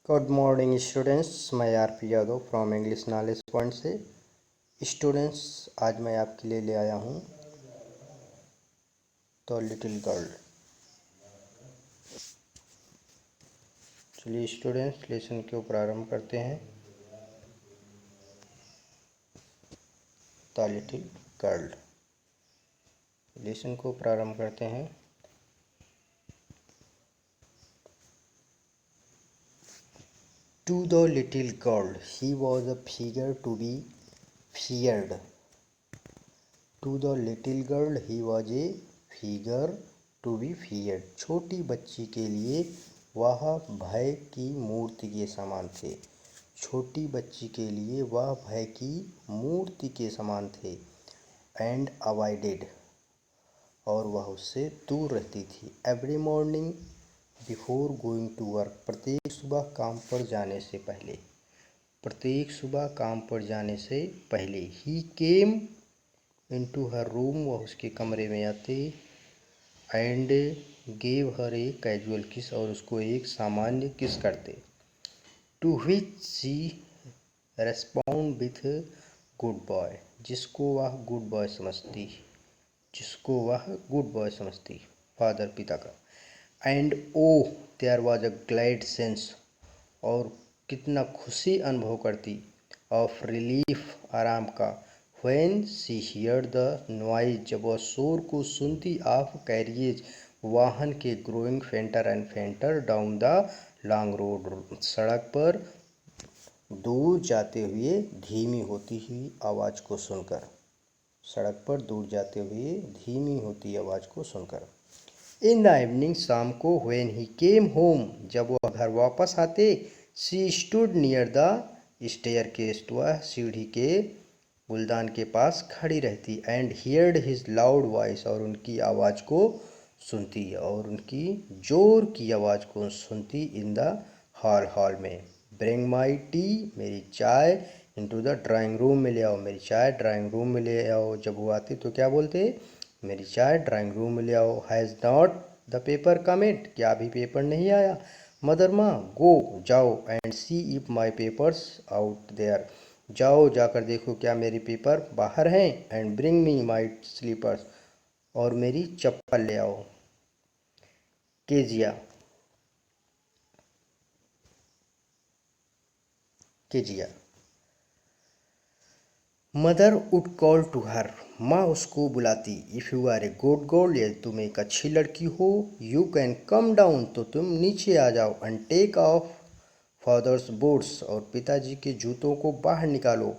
Good morning students, मैं RP. Yadav from English knowledge point से। Students, आज मैं आपके लिए ले आया हूँ द लिटिल गर्ल। चलिए स्टूडेंट्स, लेसन को प्रारंभ करते हैं। द लिटिल गर्ल, लेसन को प्रारंभ करते हैं। To the little girl, he was a figure to be feared. To the little girl, he was a figure to be feared. छोटी बच्ची के लिए वह भय की मूर्ति के समान थे। छोटी बच्ची के लिए वह भय की मूर्ति के समान थे। एंड अवॉइडेड, और वह उससे दूर रहती थी। Every morning before going to work, प्रत्येक सुबह काम पर जाने से पहले। प्रत्येक सुबह काम पर जाने से पहले। ही केम इनटू हर रूम, वह उसके कमरे में आते। And gave her a casual kiss, और उसको एक सामान्य किस करते। To which she respond with good bye, जिसको वह गुड बॉय समझती। जिसको वह गुड बॉय समझती, फादर पिता का। And O there was a glad sense, और कितना खुशी अनुभव करती। ऑफ रिलीफ, आराम का। When she hear the noise, जब वह शोर को सुनती। ऑफ कैरियज, वाहन के। Growing fainter and fainter down the long road, सड़क पर दूर जाते हुए धीमी होती हुई आवाज़ को सुनकर। सड़क पर दूर जाते हुए धीमी होती आवाज़ को सुनकर। इन द इवनिंग, शाम को। व्हेन ही केम होम, जब वह घर वापस आते। She stood near the staircase, वह सीढ़ी के गुलदान के पास खड़ी रहती। And heard his loud voice, और उनकी आवाज़ को सुनती, और उनकी जोर की आवाज़ को सुनती। इन द हॉल में। ब्रिंग माई टी, मेरी चाय। इनटू द ड्राइंग रूम में ले आओ, मेरी चाय ड्राइंग रूम में ले आओ। जब वो आते तो क्या बोलते, मेरी चाय ड्राइंग रूम में ले आओ। Has not the paper come it, क्या अभी पेपर नहीं आया। मदर माँ, गो, जाओ। And see if my papers out there, जाओ जाकर देखो क्या मेरे पेपर बाहर हैं। And bring me my slippers, और मेरी चप्पल ले आओ। Kezia, Kezia. Mother would call to her, माँ उसको बुलाती। If you are a good girl, यदि तुम एक अच्छी लड़की हो। यू कैन कम डाउन, तो तुम नीचे आ जाओ। And take off father's boots, और पिताजी के जूतों को बाहर निकालो।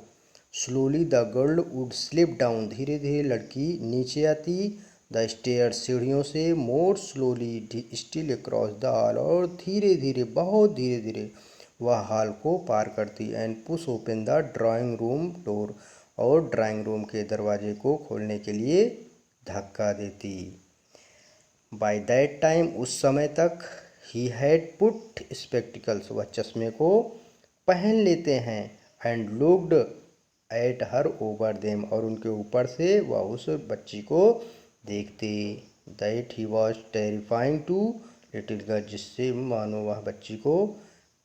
Slowly the girl would slip down, धीरे धीरे लड़की नीचे आती। द स्टेयर, सीढ़ियों से। More slowly still across the hall, और धीरे धीरे, बहुत धीरे धीरे वह हॉल को पार करती। And push open the drawing room door, और ड्राइंग रूम के दरवाजे को खोलने के लिए धक्का देती। बाय दैट टाइम, उस समय तक। ही हैड पुट स्पेक्टिकल्स, वह चश्मे को पहन लेते हैं। And looked at her over them, और उनके ऊपर से वह उस बच्ची को देखते। That he was terrifying to little girl, जिससे मानो वह बच्ची को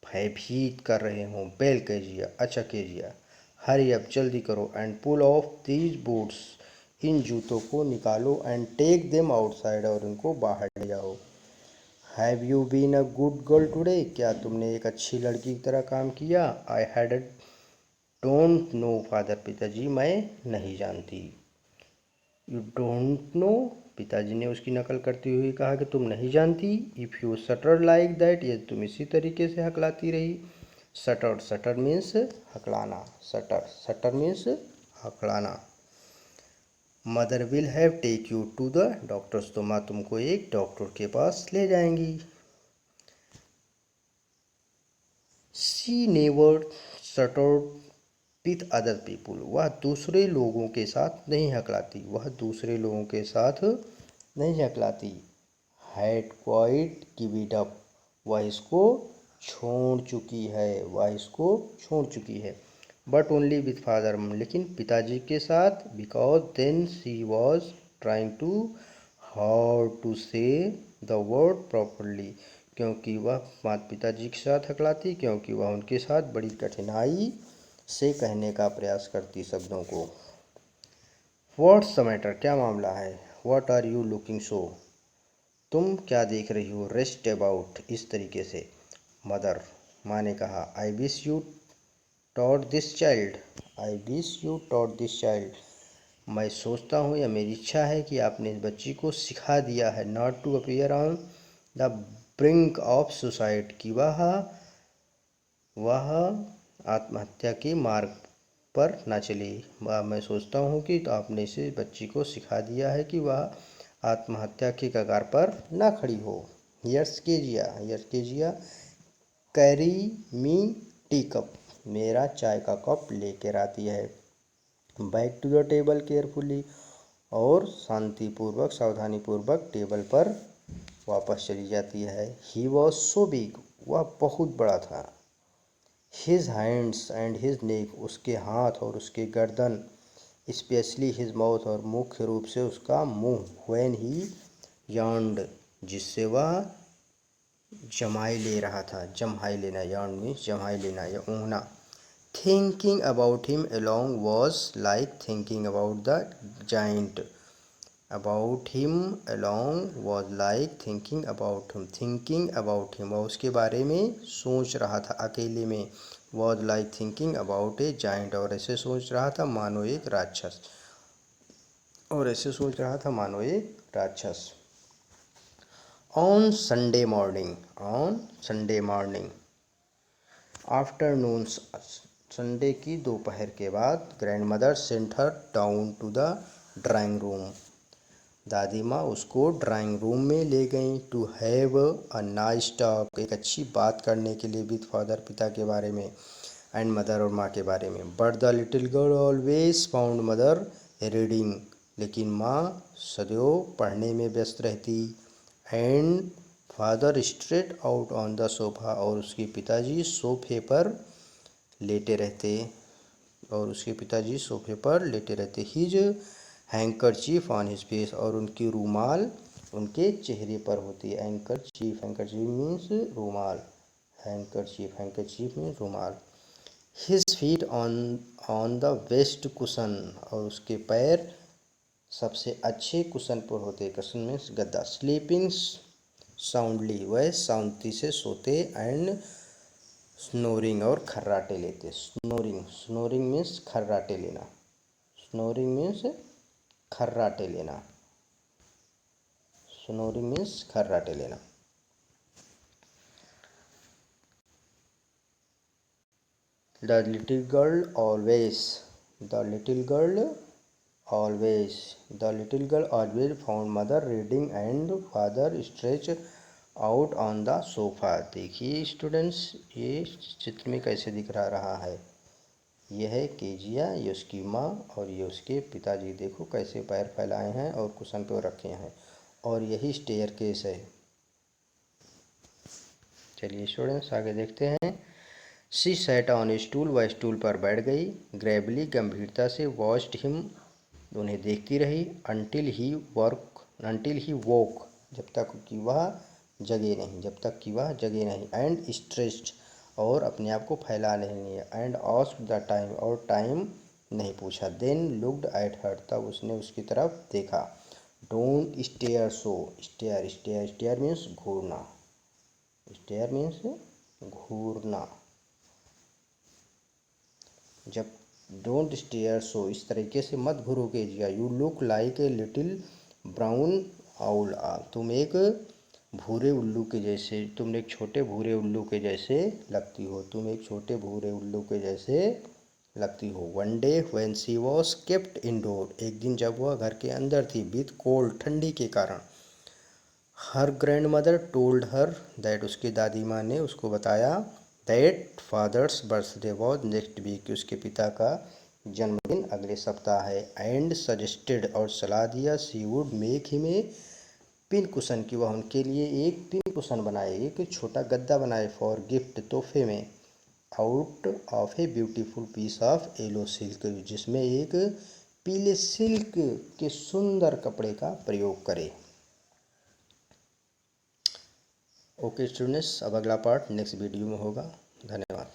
भयभीत कर रहे हों। बेल केजिया, अच्छा केजिया। हरी अब, जल्दी करो। And pull off these boots, इन जूतों को निकालो। एंड टेक देम आउटसाइड, और इनको बाहर ले जाओ। Have you been a good girl today, क्या तुमने एक अच्छी लड़की की तरह काम किया। I had don't know father, पिताजी मैं नहीं जानती। यू डोंट नो, पिताजी ने उसकी नकल करते हुए कहा कि तुम नहीं जानती। If you stutter like that, यदि तुम इसी तरीके से हकलाती रही। सटर, सटर मीन्स हकलाना। सटर, सटर मीन्स हकलाना। Mother will have take you to the doctors, तो माँ तुमको एक डॉक्टर के पास ले जाएंगी। She never stuttered with other people, वह दूसरे लोगों के साथ नहीं हकलाती। वह दूसरे लोगों के साथ नहीं हकलाती। Had quite give it up, वह इसको छोड़ चुकी है। वह इसको छोड़ चुकी है। बट ओनली विथ फादर, लेकिन पिताजी के साथ। Because then she was trying to how to say the word properly, क्योंकि वह माता पिताजी के साथ हकलाती, क्योंकि वह उनके साथ बड़ी कठिनाई से कहने का प्रयास करती शब्दों को। व्हाट्स द मैटर, क्या मामला है। What are you looking so, तुम क्या देख रही हो। रेस्ट अबाउट, इस तरीके से। मदर, माँ ने कहा। I wish you taught this child, I wish you taught this child, मैं सोचता हूँ या मेरी इच्छा है कि आपने इस बच्ची को सिखा दिया है। Not to appear on the brink of suicide, कि वह आत्महत्या के मार्ग पर ना चले। मैं सोचता हूँ कि तो आपने इसे बच्ची को सिखा दिया है कि वह आत्महत्या के कगार पर ना खड़ी हो। Years Kezia carry me tea cup, मेरा चाय का कप लेकर आती है। Back to the table carefully, और शांतिपूर्वक सावधानीपूर्वक टेबल पर वापस चली जाती है। ही वॉज सो बिग, वह बहुत बड़ा था। His hands and his neck, उसके हाथ और उसके गर्दन। स्पेशली हिज माउथ, और मुख्य रूप से उसका मुंह। व्हेन ही यार्नड, जिससे वह जमाई ले रहा था। जम्हाई लेना, यार्न मीन्स जम्हाई लेना या ऊँघना। Thinking about him along was like thinking about the giant, about him along was like thinking about him, thinking about him, और उसके बारे में सोच रहा था अकेले में। Was like thinking about a giant, और ऐसे सोच रहा था मानो एक राक्षस, और ऐसे सोच रहा था मानो एक राक्षस। On Sunday morning afternoon, Sunday की दोपहर के बाद, grandmother sent her down to the drawing room, दादी माँ उसको ड्राइंग रूम में ले गई। To have a nice talk, एक अच्छी बात करने के लिए विद फादर, पिता के बारे में, एंड मदर, और माँ के बारे में। But the little girl always found mother reading, लेकिन माँ सदैव पढ़ने में व्यस्त रहती। And father straight out on the sofa, और उसके पिताजी सोफे पर लेटे रहते। His handkerchief on his face, और उनकी रूमाल उनके चेहरे पर होती है। हैंकरचीफ मीन्स रूमाल, हैंकरचीफ मीन्स रूमाल। His feet on the best cushion, और उसके पैर सबसे अच्छे कुशन पर होते। कुशन मीन्स गद्दा। स्लीपिंग साउंडली, वह शांति से सोते। एंड स्नोरिंग, और खर्राटे लेते। स्नोरिंग मीन्स खर्राटे लेना, स्नोरिंग मीन्स खर्राटे लेना, स्नोरिंग मीन्स खर्राटे लेना। The little girl always found mother reading and father stretch out on the sofa. देखिए स्टूडेंट्स, ये चित्र में कैसे दिख रहा है। यह है केजिया, ये उसकी माँ, और ये उसके पिताजी। देखो कैसे पैर फैलाए हैं और कुशन पे रखे हैं, और यही स्टेयरकेस है। चलिए स्टूडेंट्स आगे देखते हैं। She sat on A stool, वह स्टूल पर बैठ गई। ग्रेवली, गंभीरता से। वॉच्ड हिम, उन्हें देखती रही। अंटिल ही वोक, जब तक कि वह जगे नहीं। एंड स्ट्रेच्ड, और अपने आप को फैला नहीं लिया। एंड आस्क्ड द टाइम, और टाइम नहीं पूछा। देन लुक्ड एट हर, तब उसने उसकी तरफ देखा। Don't stare so, stare means घूरना, जब डोंट स्टेयर सो, इस तरीके से मत घूरो कीजिएगा। You look like a little brown owl, तुम एक छोटे भूरे उल्लू के जैसे लगती हो। One day when she was kept indoor, एक दिन जब वह घर के अंदर थी। विथ कोल्ड, ठंडी के कारण। Her grandmother told her that, उसकी दादी माँ ने उसको बताया। That father's birthday was next week, उसके पिता का जन्मदिन अगले सप्ताह है। एंड सजेस्टेड, और सलाह दिया। She would make him a pin cushion, की वह उनके लिए एक पिन कुशन बनाए, एक छोटा गद्दा बनाए। फॉर गिफ्ट, तोहफे में। Out of a beautiful piece of yellow silk, जिसमें एक पीले सिल्क के सुंदर कपड़े का प्रयोग करे। ओके स्टूडेंट्स, अब अगला पार्ट नेक्स्ट वीडियो में होगा। धन्यवाद।